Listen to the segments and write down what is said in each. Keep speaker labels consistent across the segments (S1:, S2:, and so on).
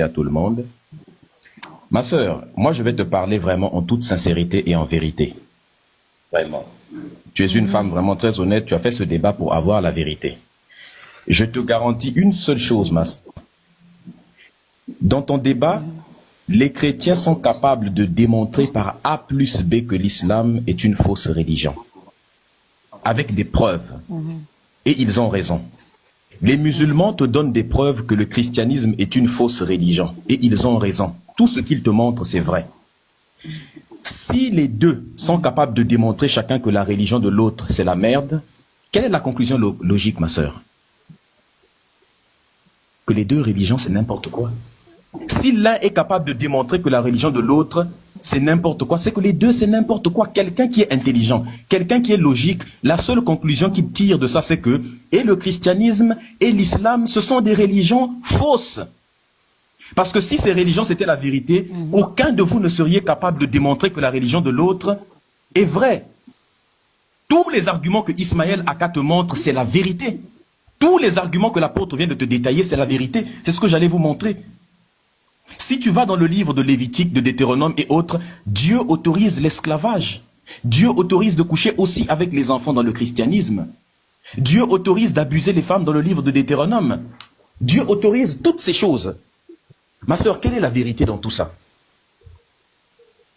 S1: à tout le monde. Ma sœur, moi je vais te parler vraiment en toute sincérité et en vérité. Vraiment. Tu es une femme vraiment très honnête, tu as fait ce débat pour avoir la vérité. Je te garantis une seule chose, ma sœur. Dans ton débat, les chrétiens sont capables de démontrer par A plus B que l'islam est une fausse religion. Avec des preuves. Et ils ont raison. Les musulmans te donnent des preuves que le christianisme est une fausse religion. Et ils ont raison. Tout ce qu'ils te montrent, c'est vrai. Si les deux sont capables de démontrer chacun que la religion de l'autre, c'est la merde, quelle est la conclusion logique, ma sœur? Que les deux religions, c'est n'importe quoi. Si l'un est capable de démontrer que la religion de l'autre, c'est n'importe quoi, c'est que les deux, c'est n'importe quoi. Quelqu'un qui est intelligent, quelqu'un qui est logique, la seule conclusion qu'il tire de ça, c'est que et le christianisme et l'islam, ce sont des religions fausses. Parce que si ces religions, c'était la vérité, aucun de vous ne seriez capable de démontrer que la religion de l'autre est vraie. Tous les arguments que Ismaël Aka te montre, c'est la vérité. Tous les arguments que l'apôtre vient de te détailler, c'est la vérité. C'est ce que j'allais vous montrer. Si tu vas dans le livre de Lévitique, de Deutéronome et autres, Dieu autorise l'esclavage. Dieu autorise de coucher aussi avec les enfants dans le christianisme. Dieu autorise d'abuser les femmes dans le livre de Deutéronome. Dieu autorise toutes ces choses. Ma sœur, quelle est la vérité dans tout ça?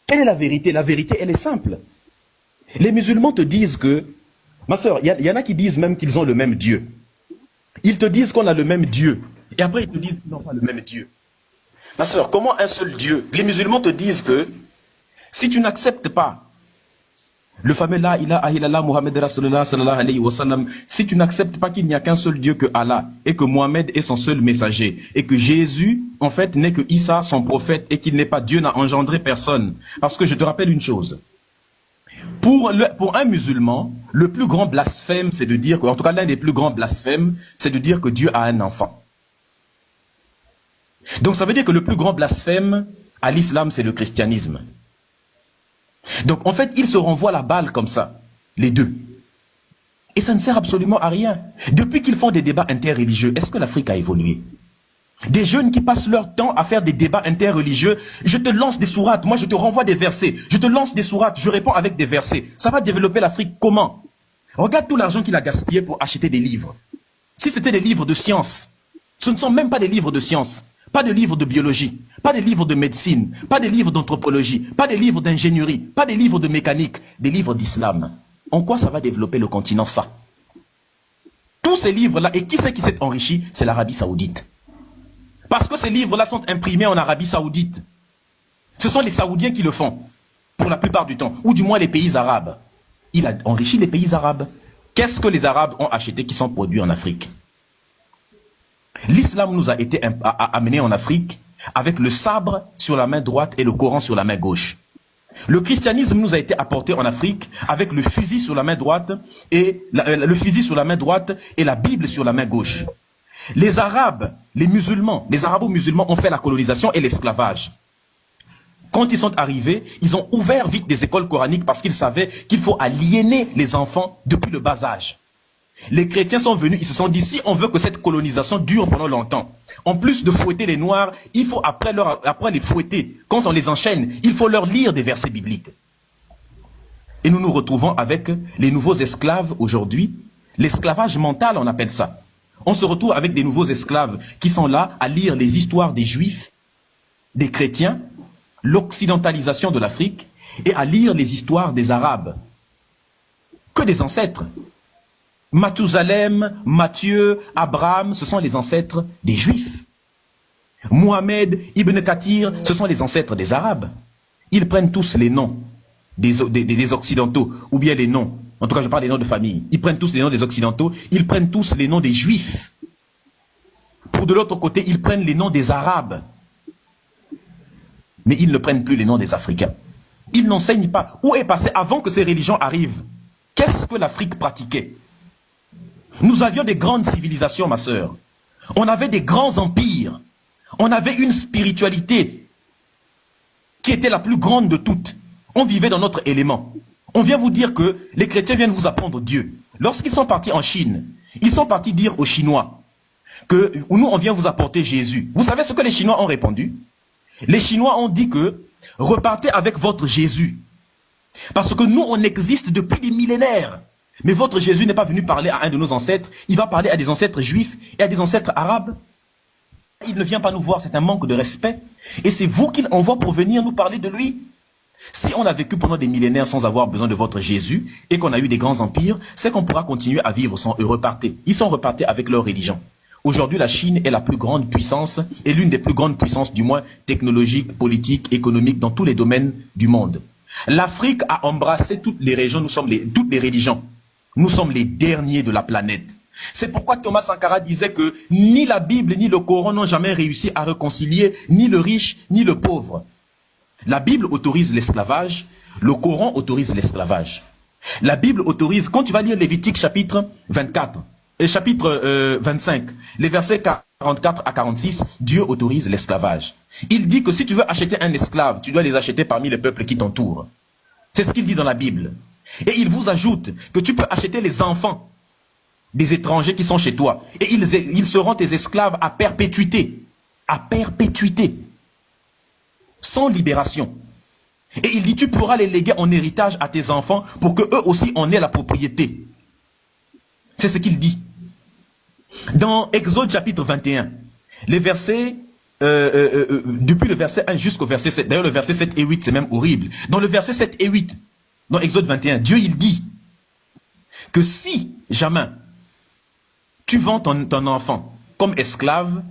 S1: Quelle est la vérité? La vérité, elle est simple. Les musulmans te disent que, ma sœur, il y en a qui disent même qu'ils ont le même Dieu. Ils te disent qu'on a le même Dieu. Et après, ils te disent qu'ils n'ont pas le même Dieu. Ma sœur, comment un seul Dieu? Les musulmans te disent que si tu n'acceptes pas le fameux La ilaha illallah Muhammad Rasulullah sallallahu alayhi wa sallam, si tu n'acceptes pas qu'il n'y a qu'un seul Dieu que Allah et que Mohammed est son seul messager et que Jésus en fait n'est que Isa son prophète et qu'il n'est pas Dieu, n'a engendré personne. Parce que je te rappelle une chose. Pour un musulman, le plus grand blasphème, c'est de dire que, en tout cas l'un des plus grands blasphèmes, c'est de dire que Dieu a un enfant. Donc ça veut dire que le plus grand blasphème à l'islam, c'est le christianisme. Donc en fait, ils se renvoient la balle comme ça, les deux. Et ça ne sert absolument à rien. Depuis qu'ils font des débats interreligieux, est-ce que l'Afrique a évolué? Des jeunes qui passent leur temps à faire des débats interreligieux, je te lance des sourates, moi je te renvoie des versets, je te lance des sourates, je réponds avec des versets. Ça va développer l'Afrique comment? Regarde tout l'argent qu'il a gaspillé pour acheter des livres. Si c'était des livres de science, ce ne sont même pas des livres de science. Pas de livres de biologie, pas de livres de médecine, pas de livres d'anthropologie, pas de livres d'ingénierie, pas de livres de mécanique, des livres d'islam. En quoi ça va développer le continent, ça? Tous ces livres-là, et qui c'est qui s'est enrichi? C'est l'Arabie Saoudite. Parce que ces livres-là sont imprimés en Arabie Saoudite. Ce sont les Saoudiens qui le font, pour la plupart du temps, ou du moins les pays arabes. Il a enrichi les pays arabes. Qu'est-ce que les Arabes ont acheté qui sont produits en Afrique? L'islam nous a été amené en Afrique avec le sabre sur la main droite et le Coran sur la main gauche. Le christianisme nous a été apporté en Afrique avec le fusil sur la main droite et la Bible sur la main gauche. Les Arabes, les musulmans, les arabo-musulmans ont fait la colonisation et l'esclavage. Quand ils sont arrivés, ils ont ouvert vite des écoles coraniques parce qu'ils savaient qu'il faut aliéner les enfants depuis le bas âge. Les chrétiens sont venus, ils se sont dit, si on veut que cette colonisation dure pendant longtemps, en plus de fouetter les noirs, il faut après les fouetter, quand on les enchaîne, il faut leur lire des versets bibliques. Et nous nous retrouvons avec les nouveaux esclaves aujourd'hui, l'esclavage mental on appelle ça. On se retrouve avec des nouveaux esclaves qui sont là à lire les histoires des juifs, des chrétiens, l'occidentalisation de l'Afrique, et à lire les histoires des arabes. Que des ancêtres. Mathusalem, Matthieu, Abraham, ce sont les ancêtres des Juifs. Mohamed, Ibn Kathir, ce sont les ancêtres des Arabes. Ils prennent tous les noms des Occidentaux, ou bien les noms, en tout cas je parle des noms de famille. Ils prennent tous les noms des Occidentaux, ils prennent tous les noms des Juifs. Pour de l'autre côté, ils prennent les noms des Arabes. Mais ils ne prennent plus les noms des Africains. Ils n'enseignent pas. Où est passé avant que ces religions arrivent? Qu'est-ce que l'Afrique pratiquait? Nous avions des grandes civilisations, ma sœur. On avait des grands empires. On avait une spiritualité qui était la plus grande de toutes. On vivait dans notre élément. On vient vous dire que les chrétiens viennent vous apprendre Dieu. Lorsqu'ils sont partis en Chine, ils sont partis dire aux Chinois que nous, on vient vous apporter Jésus. Vous savez ce que les Chinois ont répondu? Les Chinois ont dit que repartez avec votre Jésus. Parce que nous, on existe depuis des millénaires. Mais votre Jésus n'est pas venu parler à un de nos ancêtres. Il va parler à des ancêtres juifs et à des ancêtres arabes. Il ne vient pas nous voir, c'est un manque de respect. Et c'est vous qu'il envoie pour venir nous parler de lui. Si on a vécu pendant des millénaires sans avoir besoin de votre Jésus et qu'on a eu des grands empires, c'est qu'on pourra continuer à vivre sans eux. Repartez. Ils sont repartés avec leur religion. Aujourd'hui, la Chine est la plus grande puissance et l'une des plus grandes puissances, du moins technologiques, politiques, économiques, dans tous les domaines du monde. L'Afrique a embrassé toutes les régions, toutes les religions. Nous sommes les derniers de la planète. C'est pourquoi Thomas Sankara disait que ni la Bible ni le Coran n'ont jamais réussi à réconcilier ni le riche ni le pauvre. La Bible autorise l'esclavage, le Coran autorise l'esclavage. La Bible autorise, quand tu vas lire Lévitique chapitre 24 et chapitre 25, les versets 44 à 46, Dieu autorise l'esclavage. Il dit que si tu veux acheter un esclave, tu dois les acheter parmi les peuples qui t'entourent. C'est ce qu'il dit dans la Bible. Et il vous ajoute que tu peux acheter les enfants des étrangers qui sont chez toi. Et ils seront tes esclaves à perpétuité. À perpétuité. Sans libération. Et il dit, tu pourras les léguer en héritage à tes enfants pour que eux aussi en aient la propriété. C'est ce qu'il dit. Dans Exode chapitre 21, les versets, depuis le verset 1 jusqu'au verset 7, d'ailleurs le verset 7 et 8 c'est même horrible. Dans le verset 7 et 8, dans Exode 21, Dieu il dit que si jamais tu vends ton enfant comme esclave,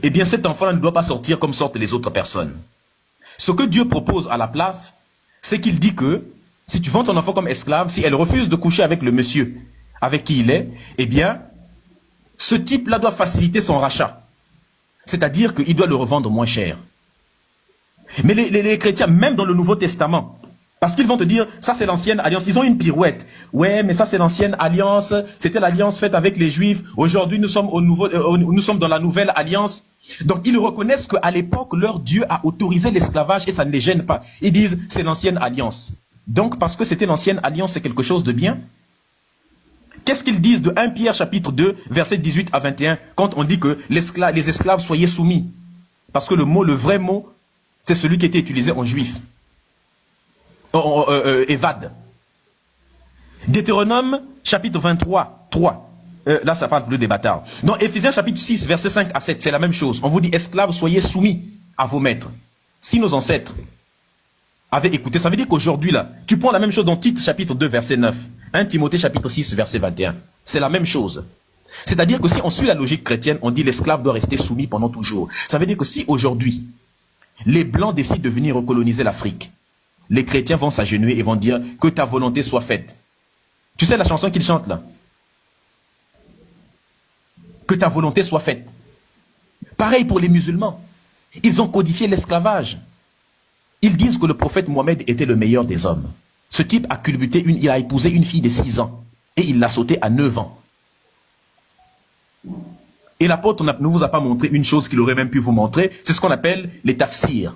S1: eh bien cet enfant-là ne doit pas sortir comme sortent les autres personnes. Ce que Dieu propose à la place, c'est qu'il dit que si tu vends ton enfant comme esclave, si elle refuse de coucher avec le monsieur avec qui il est, eh bien, ce type-là doit faciliter son rachat. C'est-à-dire qu'il doit le revendre moins cher. Mais les chrétiens, même dans le Nouveau Testament, parce qu'ils vont te dire, ça c'est l'ancienne alliance, ils ont une pirouette. Ouais, mais ça c'est l'ancienne alliance, c'était l'alliance faite avec les Juifs. Aujourd'hui, nous sommes nous sommes dans la nouvelle alliance. Donc, ils reconnaissent qu'à l'époque, leur Dieu a autorisé l'esclavage et ça ne les gêne pas. Ils disent, c'est l'ancienne alliance. Donc, parce que c'était l'ancienne alliance, c'est quelque chose de bien. Qu'est-ce qu'ils disent de 1 Pierre chapitre 2, versets 18 à 21, quand on dit que les esclaves soyez soumis? Parce que le vrai mot, c'est celui qui était utilisé en juif. Évade. Deutéronome chapitre 23, 3. Là, ça parle plus des bâtards. Dans Éphésiens chapitre 6, versets 5 à 7, c'est la même chose. On vous dit, esclaves, soyez soumis à vos maîtres. Si nos ancêtres avaient écouté, ça veut dire qu'aujourd'hui, là, tu prends la même chose dans Tite chapitre 2, verset 9. 1 Timothée chapitre 6, verset 21. C'est la même chose. C'est-à-dire que si on suit la logique chrétienne, on dit l'esclave doit rester soumis pendant toujours. Ça veut dire que si aujourd'hui, les Blancs décident de venir recoloniser l'Afrique, les chrétiens vont s'agenouiller et vont dire que ta volonté soit faite. Tu sais la chanson qu'ils chantent là? Que ta volonté soit faite. Pareil pour les musulmans. Ils ont codifié l'esclavage. Ils disent que le prophète Mohammed était le meilleur des hommes. Ce type a culbuté, il a épousé une fille de 6 ans. Et il l'a sauté à 9 ans. Et l'apôtre ne vous a pas montré une chose qu'il aurait même pu vous montrer. C'est ce qu'on appelle les tafsirs.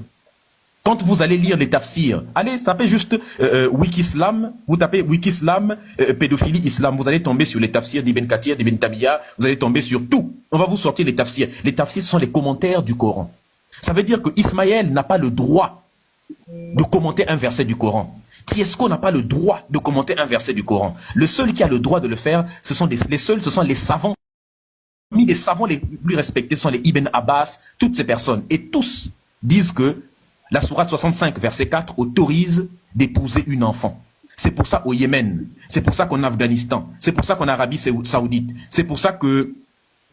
S1: Quand vous allez lire les tafsirs, allez taper juste Wikislam, vous tapez Wikislam, pédophilie islam, vous allez tomber sur les tafsirs d'Ibn Kathir, d'Ibn Tamiya, vous allez tomber sur tout. On va vous sortir les tafsirs. Les tafsirs sont les commentaires du Coran. Ça veut dire que Ismaël n'a pas le droit de commenter un verset du Coran. Tiesco n'a pas le droit de commenter un verset du Coran. Le seul qui a le droit de le faire, ce sont les savants. Parmi les savants les plus respectés sont les Ibn Abbas, toutes ces personnes. Et tous disent que la sourate 65, verset 4, autorise d'épouser une enfant. C'est pour ça au Yémen, c'est pour ça qu'en Afghanistan, c'est pour ça qu'en Arabie Saoudite, c'est pour ça que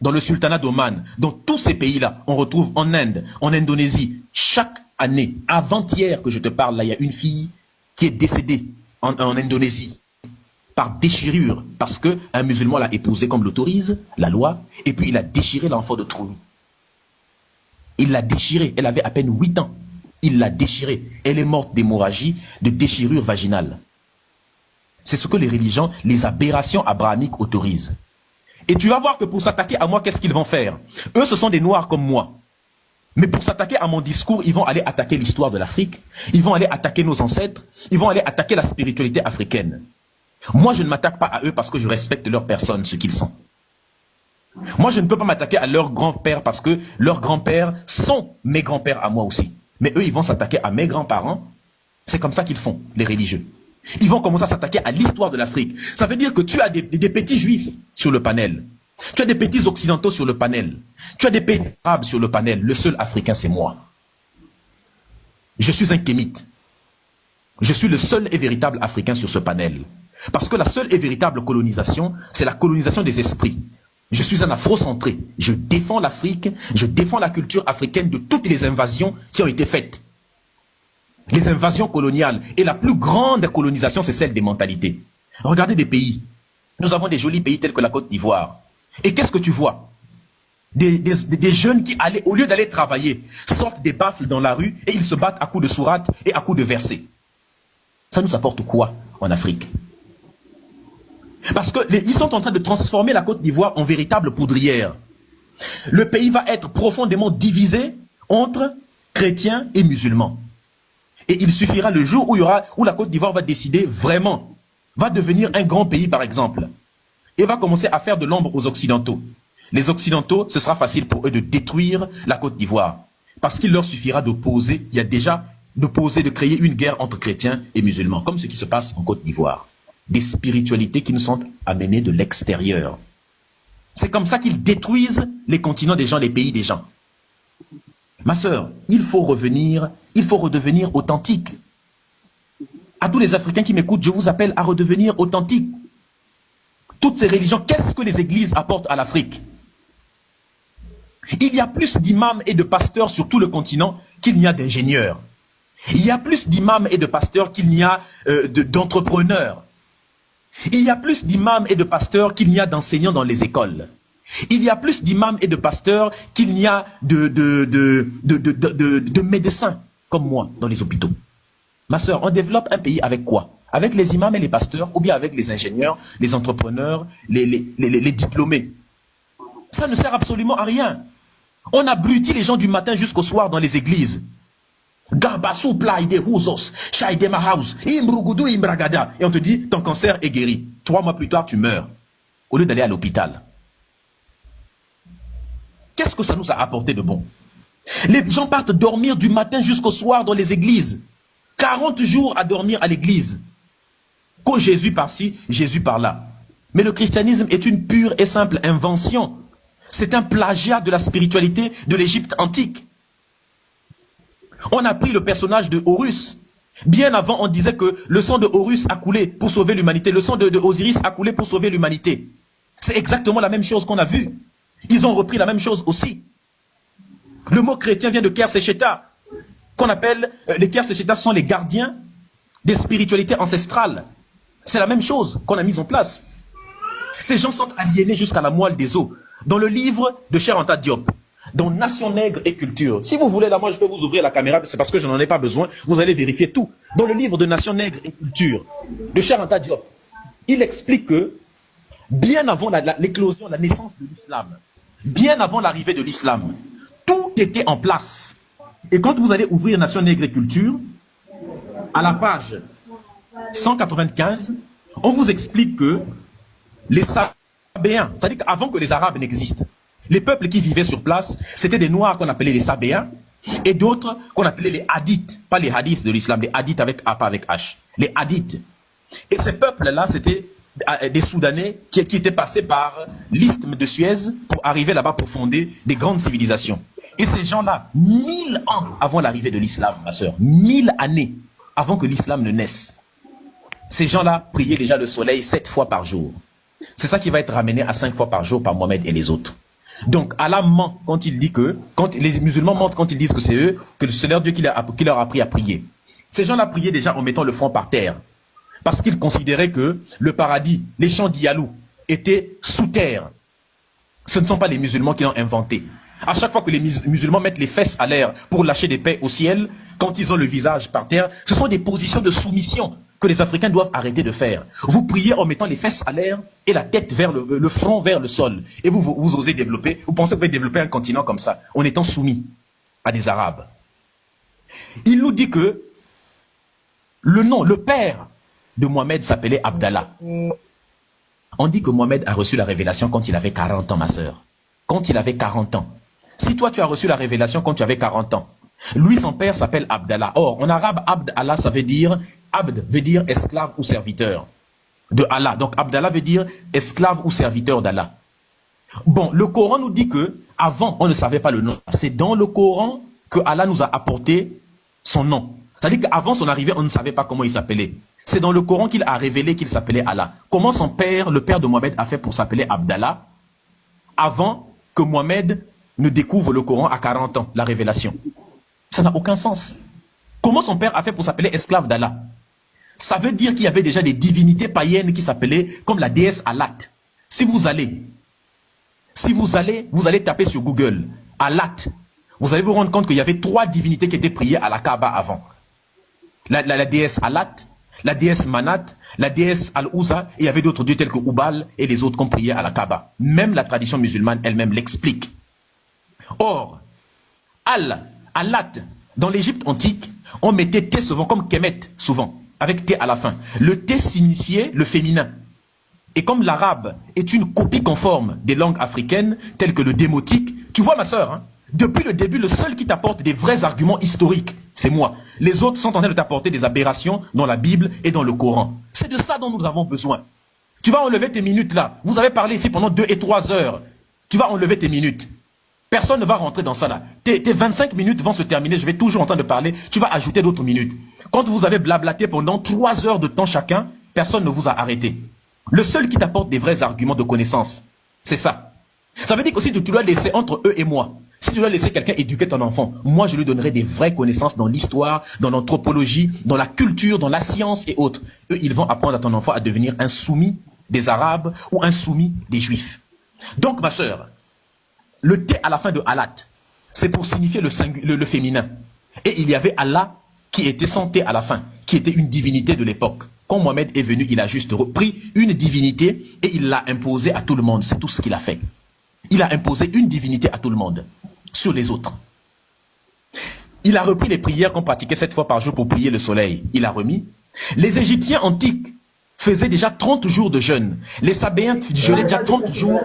S1: dans le sultanat d'Oman, dans tous ces pays-là, on retrouve en Inde, en Indonésie, chaque année, avant-hier que je te parle, là, il y a une fille qui est décédée en Indonésie par déchirure, parce qu'un musulman l'a épousée comme l'autorise la loi, et puis il a déchiré l'enfant de trou. Il l'a déchirée, elle avait à peine 8 ans. Il l'a déchirée. Elle est morte d'hémorragie, de déchirure vaginale. C'est ce que les religions, les aberrations abrahamiques autorisent. Et tu vas voir que pour s'attaquer à moi, qu'est-ce qu'ils vont faire? Eux, ce sont des noirs comme moi. Mais pour s'attaquer à mon discours, ils vont aller attaquer l'histoire de l'Afrique. Ils vont aller attaquer nos ancêtres. Ils vont aller attaquer la spiritualité africaine. Moi, je ne m'attaque pas à eux parce que je respecte leur personne, ce qu'ils sont. Moi, je ne peux pas m'attaquer à leurs grands-pères parce que leurs grands-pères sont mes grands-pères à moi aussi. Mais eux, ils vont s'attaquer à mes grands-parents. C'est comme ça qu'ils font, les religieux. Ils vont commencer à s'attaquer à l'histoire de l'Afrique. Ça veut dire que tu as des petits juifs sur le panel. Tu as des petits occidentaux sur le panel. Tu as des pays arabes sur le panel. Le seul africain, c'est moi. Je suis un kémite. Je suis le seul et véritable africain sur ce panel. Parce que la seule et véritable colonisation, c'est la colonisation des esprits. Je suis un afrocentré. Je défends l'Afrique, je défends la culture africaine de toutes les invasions qui ont été faites. Les invasions coloniales. Et la plus grande colonisation, c'est celle des mentalités. Regardez des pays. Nous avons des jolis pays tels que la Côte d'Ivoire. Et qu'est-ce que tu vois? Des jeunes qui, au lieu d'aller travailler, sortent des baffles dans la rue et ils se battent à coups de sourates et à coups de versets. Ça nous apporte quoi en Afrique? Parce qu'ils sont en train de transformer la Côte d'Ivoire en véritable poudrière. Le pays va être profondément divisé entre chrétiens et musulmans. Et il suffira le jour où la Côte d'Ivoire va décider vraiment, va devenir un grand pays par exemple, et va commencer à faire de l'ombre aux Occidentaux. Les Occidentaux, ce sera facile pour eux de détruire la Côte d'Ivoire. Parce qu'il leur suffira d'opposer, il y a déjà d'opposer, de créer une guerre entre chrétiens et musulmans, comme ce qui se passe en Côte d'Ivoire. Des spiritualités qui nous sont amenées de l'extérieur. C'est comme ça qu'ils détruisent les continents des gens, les pays des gens. Ma sœur, il faut redevenir authentique. À tous les Africains qui m'écoutent, je vous appelle à redevenir authentique. Toutes ces religions, qu'est-ce que les églises apportent à l'Afrique? Il y a plus d'imams et de pasteurs sur tout le continent qu'il n'y a d'ingénieurs. Il y a plus d'imams et de pasteurs qu'il n'y a d'entrepreneurs. Il y a plus d'imams et de pasteurs qu'il n'y a d'enseignants dans les écoles. Il y a plus d'imams et de pasteurs qu'il n'y a de médecins comme moi dans les hôpitaux. Ma sœur, on développe un pays avec quoi? Avec les imams et les pasteurs, ou bien avec les ingénieurs, les entrepreneurs, les diplômés. Ça ne sert absolument à rien. On abrutit les gens du matin jusqu'au soir dans les églises. Et on te dit, ton cancer est guéri. 3 mois plus tard, tu meurs. Au lieu d'aller à l'hôpital. Qu'est-ce que ça nous a apporté de bon? Les gens partent dormir du matin jusqu'au soir dans les églises. 40 jours à dormir à l'église. Qu'au Jésus par-ci, Jésus par-là. Mais le christianisme est une pure et simple invention. C'est un plagiat de la spiritualité de l'Égypte antique. On a pris le personnage de Horus. Bien avant, on disait que le sang de Horus a coulé pour sauver l'humanité. Le sang de Osiris a coulé pour sauver l'humanité. C'est exactement la même chose qu'on a vu. Ils ont repris la même chose aussi. Le mot chrétien vient de Kersecheta, qu'on appelle, les Kersecheta sont les gardiens des spiritualités ancestrales. C'est la même chose qu'on a mise en place. Ces gens sont aliénés jusqu'à la moelle des os. Dans le livre de Cheikh Anta Diop, dans Nation Nègre et Culture. Si vous voulez, là, moi, je peux vous ouvrir la caméra, c'est parce que je n'en ai pas besoin. Vous allez vérifier tout. Dans le livre de Nation Nègre et Culture, de Cheikh Anta Diop, il explique que, bien avant l'éclosion, la naissance de l'islam, bien avant l'arrivée de l'islam, tout était en place. Et quand vous allez ouvrir Nation Nègre et Culture, à la page 195, on vous explique que les Sabéens, c'est-à-dire qu'avant que les Arabes n'existent, les peuples qui vivaient sur place, c'était des Noirs qu'on appelait les Sabéens et d'autres qu'on appelait les Hadiths, pas les Hadiths de l'islam, les Hadiths avec A, pas avec H, les Hadiths. Et ces peuples-là, c'était des Soudanais qui étaient passés par l'isthme de Suez pour arriver là-bas pour fonder des grandes civilisations. Et ces gens-là, 1000 ans avant l'arrivée de l'islam, ma sœur, 1000 années avant que l'islam ne naisse, ces gens-là priaient déjà le soleil 7 fois par jour. C'est ça qui va être ramené à 5 fois par jour par Mohamed et les autres. Donc Allah ment quand il dit que, quand les musulmans mentent quand ils disent que c'est eux, que c'est leur Dieu qui leur a appris à prier. Ces gens-là priaient déjà en mettant le front par terre. Parce qu'ils considéraient que le paradis, les champs d'Iyalou, étaient sous terre. Ce ne sont pas les musulmans qui l'ont inventé. À chaque fois que les musulmans mettent les fesses à l'air pour lâcher des paix au ciel, quand ils ont le visage par terre, ce sont des positions de soumission que les Africains doivent arrêter de faire. Vous priez en mettant les fesses à l'air et la tête vers le front vers le sol. Et vous osez développer, vous pensez que vous pouvez développer un continent comme ça, en étant soumis à des Arabes. Il nous dit que le père de Mohamed s'appelait Abdallah. On dit que Mohamed a reçu la révélation quand il avait 40 ans, ma sœur. Quand il avait 40 ans. Si toi, tu as reçu la révélation quand tu avais 40 ans, lui, son père s'appelle Abdallah. Or, en arabe, Abd Allah, ça veut dire, Abd veut dire esclave ou serviteur de Allah. Donc, Abdallah veut dire esclave ou serviteur d'Allah. Bon, le Coran nous dit que avant, on ne savait pas le nom. C'est dans le Coran que Allah nous a apporté son nom. C'est-à-dire qu'avant son arrivée, on ne savait pas comment il s'appelait. C'est dans le Coran qu'il a révélé qu'il s'appelait Allah. Comment son père, le père de Mohamed, a fait pour s'appeler Abdallah avant que Mohamed ne découvre le Coran à 40 ans, la révélation? Ça n'a aucun sens. Comment son père a fait pour s'appeler esclave d'Allah? Ça veut dire qu'il y avait déjà des divinités païennes qui s'appelaient comme la déesse Alat. Si vous allez taper sur Google Alat, vous allez vous rendre compte qu'il y avait 3 divinités qui étaient priées à la Kaaba avant. La déesse Alat, la déesse Manat, la déesse Al-Uzza, et il y avait d'autres dieux tels que Ubal et les autres qui ont prié à la Kaaba. Même la tradition musulmane elle-même l'explique. Or, Alat, dans l'Égypte antique, on mettait T souvent comme Kemet, souvent, avec T à la fin. Le T signifiait le féminin. Et comme l'arabe est une copie conforme des langues africaines, telles que le démotique, tu vois ma sœur, hein, depuis le début, le seul qui t'apporte des vrais arguments historiques, c'est moi. Les autres sont en train de t'apporter des aberrations dans la Bible et dans le Coran. C'est de ça dont nous avons besoin. Tu vas enlever tes minutes là. Vous avez parlé ici pendant 2 et 3 heures. Tu vas enlever tes minutes. Personne ne va rentrer dans ça là. Tes 25 minutes vont se terminer, je vais toujours en train de parler, tu vas ajouter d'autres minutes. Quand vous avez blablaté pendant 3 heures de temps chacun, personne ne vous a arrêté. Le seul qui t'apporte des vrais arguments de connaissance, c'est ça. Ça veut dire qu'aussi tu dois laisser entre eux et moi. Si tu dois laisser quelqu'un éduquer ton enfant, moi je lui donnerai des vraies connaissances dans l'histoire, dans l'anthropologie, dans la culture, dans la science et autres. Eux, ils vont apprendre à ton enfant à devenir un soumis des Arabes ou un soumis des Juifs. Donc ma sœur, le T à la fin de Alat, c'est pour signifier le féminin. Et il y avait Allah qui était sans T à la fin, qui était une divinité de l'époque. Quand Mohamed est venu, il a juste repris une divinité et il l'a imposée à tout le monde. C'est tout ce qu'il a fait. Il a imposé une divinité à tout le monde, sur les autres. Il a repris les prières qu'on pratiquait 7 fois par jour pour prier le soleil. Il a remis. Les Égyptiens antiques faisaient déjà 30 jours de jeûne. Les Sabéens jeûnaient déjà 30 jours.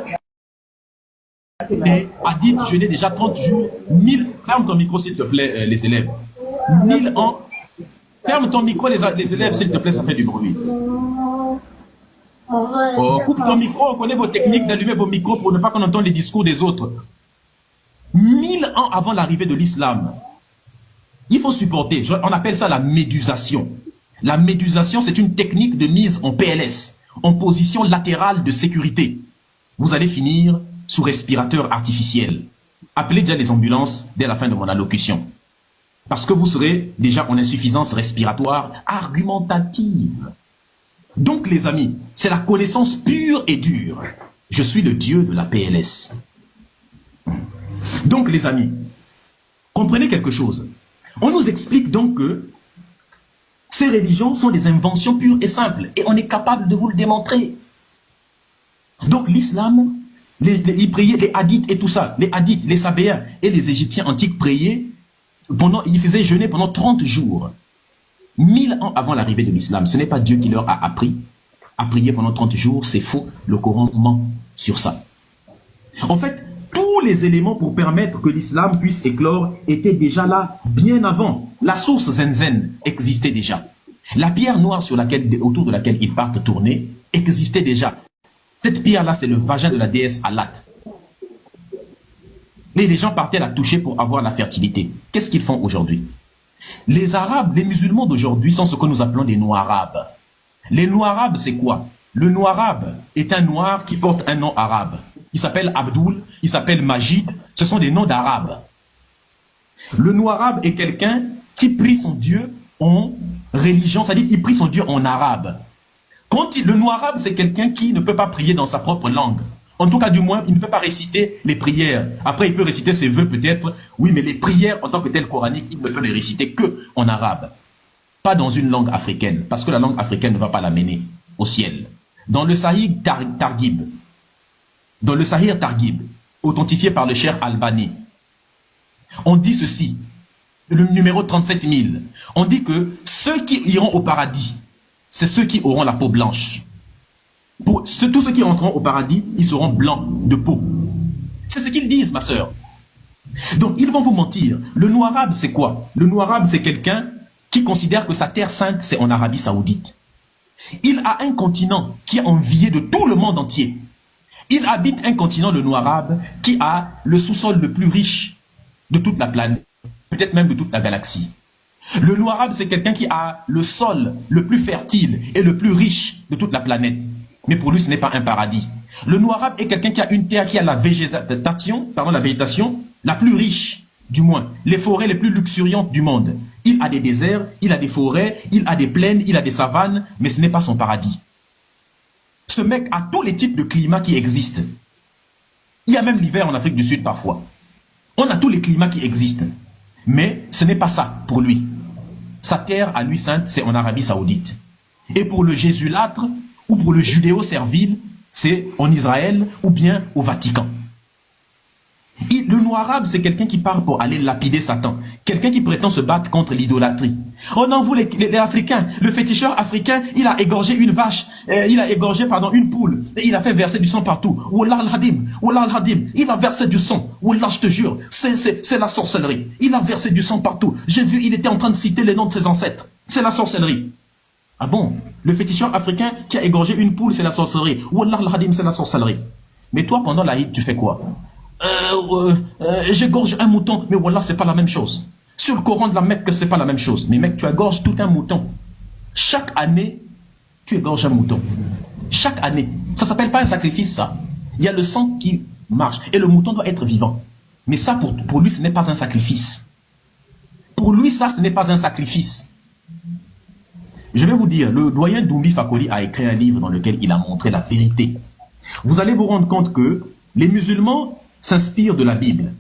S1: Les Hadiths jeûnaient déjà 30 jours. 1000, ferme ton micro s'il te plaît, les élèves. 1000 ans. Ferme ton micro, les élèves, s'il te plaît, ça fait du bruit. Oh, coupe ton micro, on connaît vos techniques d'allumer vos micros pour ne pas qu'on entende les discours des autres. 1000 ans avant l'arrivée de l'islam, il faut supporter, on appelle ça la médusation. La médusation, c'est une technique de mise en PLS, en position latérale de sécurité. Vous allez finir sous respirateur artificiel. Appelez déjà les ambulances dès la fin de mon allocution. Parce que vous serez déjà en insuffisance respiratoire argumentative. Donc les amis, c'est la connaissance pure et dure. Je suis le Dieu de la PLS. Donc les amis, comprenez quelque chose. On nous explique donc que ces religions sont des inventions pures et simples. Et on est capable de vous le démontrer. Donc l'islam, ils priaient les hadiths et tout ça. Les hadiths, les sabéens et les égyptiens antiques priaient. Ils faisaient jeûner pendant 30 jours. 1000 ans avant l'arrivée de l'islam. Ce n'est pas Dieu qui leur a appris à prier pendant 30 jours. C'est faux. Le Coran ment sur ça. En fait, tous les éléments pour permettre que l'islam puisse éclore étaient déjà là bien avant. La source Zenzen existait déjà. La pierre noire autour de laquelle ils partent tourner existait déjà. Cette pierre-là, c'est le vagin de la déesse Alat. Et les gens partaient la toucher pour avoir la fertilité. Qu'est-ce qu'ils font aujourd'hui? Les Arabes, les musulmans d'aujourd'hui sont ce que nous appelons des Noirs-Arabes. Les Noirs-Arabes, c'est quoi? Le Noir-Arabe est un Noir qui porte un nom arabe. Il s'appelle Abdoul, il s'appelle Majid, ce sont des noms d'Arabes. Le Noir-Arabe est quelqu'un qui prie son Dieu en religion, c'est-à-dire qu'il prie son Dieu en arabe. Le Noir-Arabe, c'est quelqu'un qui ne peut pas prier dans sa propre langue. En tout cas, du moins, il ne peut pas réciter les prières. Après, il peut réciter ses vœux peut-être. Oui, mais les prières en tant que telles coraniques, il ne peut les réciter que en arabe. Pas dans une langue africaine, parce que la langue africaine ne va pas l'amener au ciel. Dans le Sahih Targhib, authentifié par le Cheikh Albani, on dit ceci, le numéro 37000, on dit que ceux qui iront au paradis, c'est ceux qui auront la peau blanche. Tous ceux qui entreront au paradis, ils seront blancs de peau. C'est ce qu'ils disent, ma sœur. Donc, ils vont vous mentir. Le noir-arabe, c'est quoi? Le noir-arabe, c'est quelqu'un qui considère que sa terre sainte, c'est en Arabie Saoudite. Il a un continent qui est envié de tout le monde entier. Il habite un continent, le noir-arabe, qui a le sous-sol le plus riche de toute la planète, peut-être même de toute la galaxie. Le noir-arabe, c'est quelqu'un qui a le sol le plus fertile et le plus riche de toute la planète. Mais pour lui, ce n'est pas un paradis. Le noir-arabe est quelqu'un qui a une terre qui a la végétation la plus riche, du moins, les forêts les plus luxuriantes du monde. Il a des déserts, il a des forêts, il a des plaines, il a des savanes, mais ce n'est pas son paradis. Ce mec a tous les types de climats qui existent. Il y a même l'hiver en Afrique du Sud parfois. On a tous les climats qui existent. Mais ce n'est pas ça pour lui. Sa terre à lui sainte, c'est en Arabie Saoudite. Et pour le jésulâtre ou pour le judéo-servile, c'est en Israël ou bien au Vatican. Le noir-arabe, c'est quelqu'un qui part pour aller lapider Satan. Quelqu'un qui prétend se battre contre l'idolâtrie. Oh non, vous les Africains, le féticheur africain, il a égorgé une vache, il a égorgé, une poule, et il a fait verser du sang partout. Wallah al-Hadim, il a versé du sang. Wallah, je te jure, c'est la sorcellerie. Il a versé du sang partout. J'ai vu, il était en train de citer les noms de ses ancêtres. C'est la sorcellerie. Ah bon? Le féticheur africain qui a égorgé une poule, c'est la sorcellerie. Wallah al-Hadim, c'est la sorcellerie. Mais toi, pendant l'Aïd, tu fais quoi? J'égorge un mouton, mais voilà, c'est pas la même chose. Sur le Coran de la Mecque, c'est pas la même chose. Mais mec, tu égorges tout un mouton. Chaque année, tu égorges un mouton. Chaque année. Ça s'appelle pas un sacrifice, ça. Il y a le sang qui marche. Et le mouton doit être vivant. Mais ça, pour lui, ce n'est pas un sacrifice. Pour lui, ça, ce n'est pas un sacrifice. Je vais vous dire, le doyen Doumbi Fakoli a écrit un livre dans lequel il a montré la vérité. Vous allez vous rendre compte que les musulmans s'inspire de la Bible.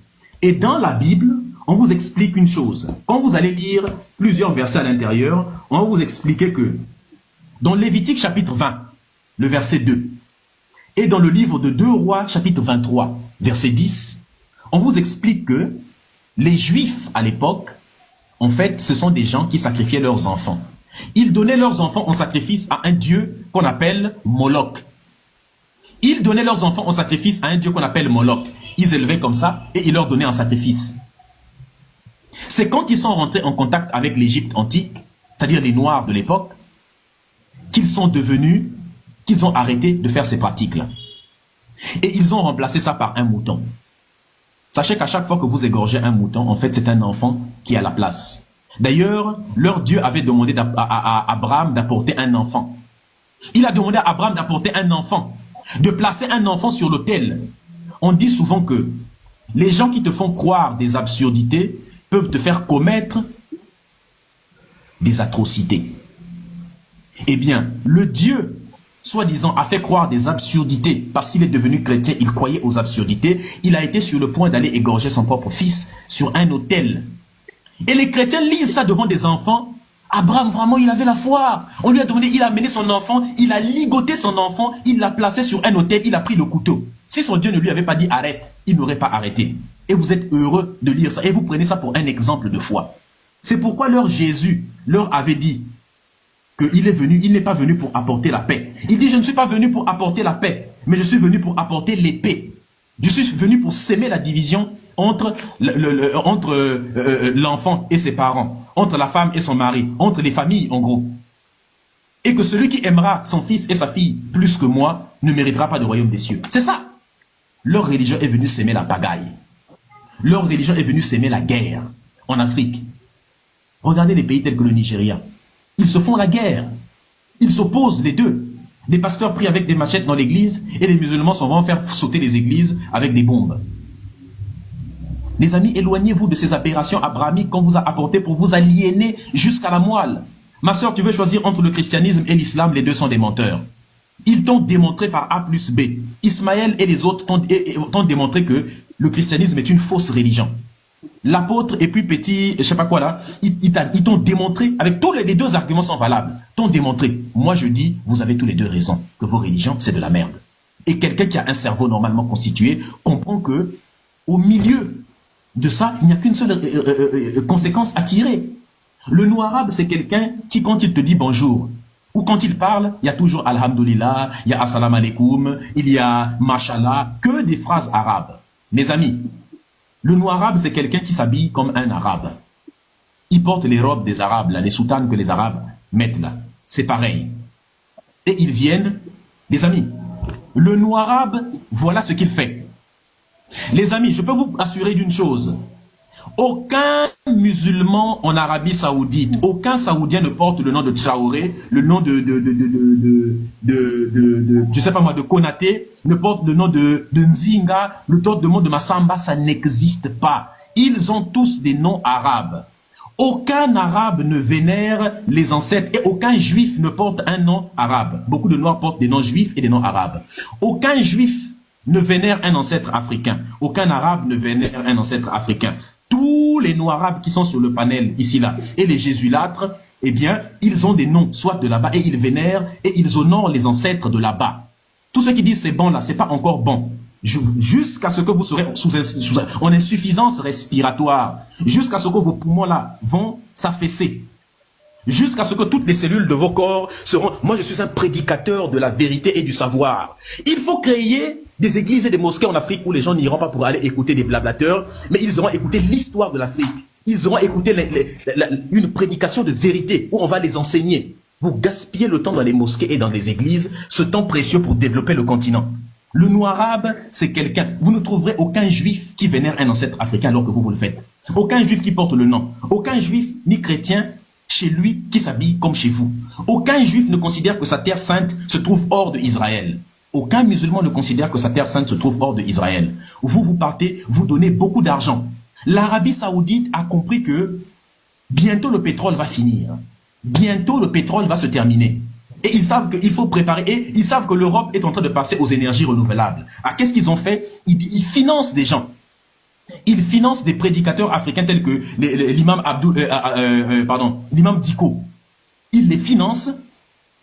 S1: Et dans la Bible, on vous explique une chose. Quand vous allez lire plusieurs versets à l'intérieur, on va vous expliquer que dans Lévitique chapitre 20, le verset 2, et dans le livre de 2 Rois chapitre 23, verset 10, on vous explique que les Juifs à l'époque, en fait, ce sont des gens qui sacrifiaient leurs enfants. Ils donnaient leurs enfants en sacrifice à un dieu qu'on appelle Moloch. Ils donnaient leurs enfants en sacrifice à un dieu qu'on appelle Moloch. Ils élevaient comme ça et ils leur donnaient en sacrifice. C'est quand ils sont rentrés en contact avec l'Égypte antique, c'est-à-dire les Noirs de l'époque, qu'ils ont arrêté de faire ces pratiques-là. Et ils ont remplacé ça par un mouton. Sachez qu'à chaque fois que vous égorgez un mouton, en fait, c'est un enfant qui est à la place. D'ailleurs, leur Dieu avait demandé à Abraham d'apporter un enfant. Il a demandé à Abraham d'apporter un enfant, de placer un enfant sur l'autel. On dit souvent que les gens qui te font croire des absurdités peuvent te faire commettre des atrocités. Eh bien, le Dieu, soi-disant, a fait croire des absurdités parce qu'il est devenu chrétien, il croyait aux absurdités. Il a été sur le point d'aller égorger son propre fils sur un autel. Et les chrétiens lisent ça devant des enfants. Abraham, vraiment, il avait la foi. On lui a demandé, il a amené son enfant, il a ligoté son enfant, il l'a placé sur un autel, il a pris le couteau. Si son Dieu ne lui avait pas dit arrête, il n'aurait pas arrêté. Et vous êtes heureux de lire ça. Et vous prenez ça pour un exemple de foi. C'est pourquoi leur Jésus leur avait dit qu'il est venu, il n'est pas venu pour apporter la paix. Il dit, je ne suis pas venu pour apporter la paix, mais je suis venu pour apporter l'épée. Je suis venu pour s'aimer la division entre l'enfant et ses parents, entre la femme et son mari, entre les familles en gros. Et que celui qui aimera son fils et sa fille plus que moi ne méritera pas de royaume des cieux. C'est ça. Leur religion est venue s'aimer la pagaille. Leur religion est venue s'aimer la guerre en Afrique. Regardez les pays tels que le Nigeria. Ils se font la guerre. Ils s'opposent les deux. Des pasteurs pris avec des machettes dans l'église et les musulmans s'en vont faire sauter les églises avec des bombes. Les amis, éloignez-vous de ces aberrations abrahamiques qu'on vous a apportées pour vous aliéner jusqu'à la moelle. Ma soeur, tu veux choisir entre le christianisme et l'islam, les deux sont des menteurs. Ils t'ont démontré par A plus B. Ismaël et les autres t'ont démontré que le christianisme est une fausse religion. L'apôtre et puis petit, je sais pas quoi là, ils t'ont démontré, avec tous les deux arguments sont valables, t'ont démontré. Moi je dis, vous avez tous les deux raison, que vos religions c'est de la merde. Et quelqu'un qui a un cerveau normalement constitué comprend que au milieu de ça, il n'y a qu'une seule conséquence à tirer. Le noir arabe, c'est quelqu'un qui, quand il te dit bonjour, où quand ils parlent, il y a toujours Alhamdulillah, il y a Assalamu alaikum, il y a Mashallah, que des phrases arabes. Mes amis, le noir arabe, c'est quelqu'un qui s'habille comme un arabe. Il porte les robes des arabes, là, les soutanes que les arabes mettent là. C'est pareil. Et ils viennent, les amis, le noir arabe, voilà ce qu'il fait. Les amis, je peux vous assurer d'une chose. Aucun musulman en Arabie Saoudite, aucun Saoudien ne porte le nom de Traoré, le nom je sais pas moi, de Konaté, ne porte le nom de Nzinga, le nom de Massamba, ça n'existe pas. Ils ont tous des noms arabes. Aucun arabe ne vénère les ancêtres et aucun juif ne porte un nom arabe. Beaucoup de noirs portent des noms juifs et des noms arabes. Aucun juif ne vénère un ancêtre africain. Aucun arabe ne vénère un ancêtre africain. Tous les noirs arabes qui sont sur le panel ici là et les jésulâtres, eh bien, ils ont des noms soit de là-bas et ils vénèrent et ils honorent les ancêtres de là-bas. Tous ceux qui disent c'est bon là, c'est pas encore bon. Jusqu'à ce que vous serez en insuffisance respiratoire, jusqu'à ce que vos poumons là vont s'affaisser, jusqu'à ce que toutes les cellules de vos corps seront... Moi, je suis un prédicateur de la vérité et du savoir. Il faut créer des églises et des mosquées en Afrique où les gens n'iront pas pour aller écouter des blablateurs, mais ils auront écouté l'histoire de l'Afrique. Ils auront écouté une prédication de vérité où on va les enseigner. Vous gaspillez le temps dans les mosquées et dans les églises, ce temps précieux pour développer le continent. Le noir arabe, c'est quelqu'un. Vous ne trouverez aucun juif qui vénère un ancêtre africain alors que vous le faites. Aucun juif qui porte le nom. Aucun juif ni chrétien chez lui qui s'habille comme chez vous. Aucun juif ne considère que sa terre sainte se trouve hors de Israël. Aucun musulman ne considère que sa terre sainte se trouve hors de Israël. Vous partez, vous donnez beaucoup d'argent. L'Arabie Saoudite a compris que bientôt le pétrole va finir. Bientôt le pétrole va se terminer. Et ils savent qu'il faut préparer, et ils savent que l'Europe est en train de passer aux énergies renouvelables. Ah, qu'est-ce qu'ils ont fait? Ils financent des gens. Ils financent des prédicateurs africains tels que l'imam l'imam Diko. Ils les financent,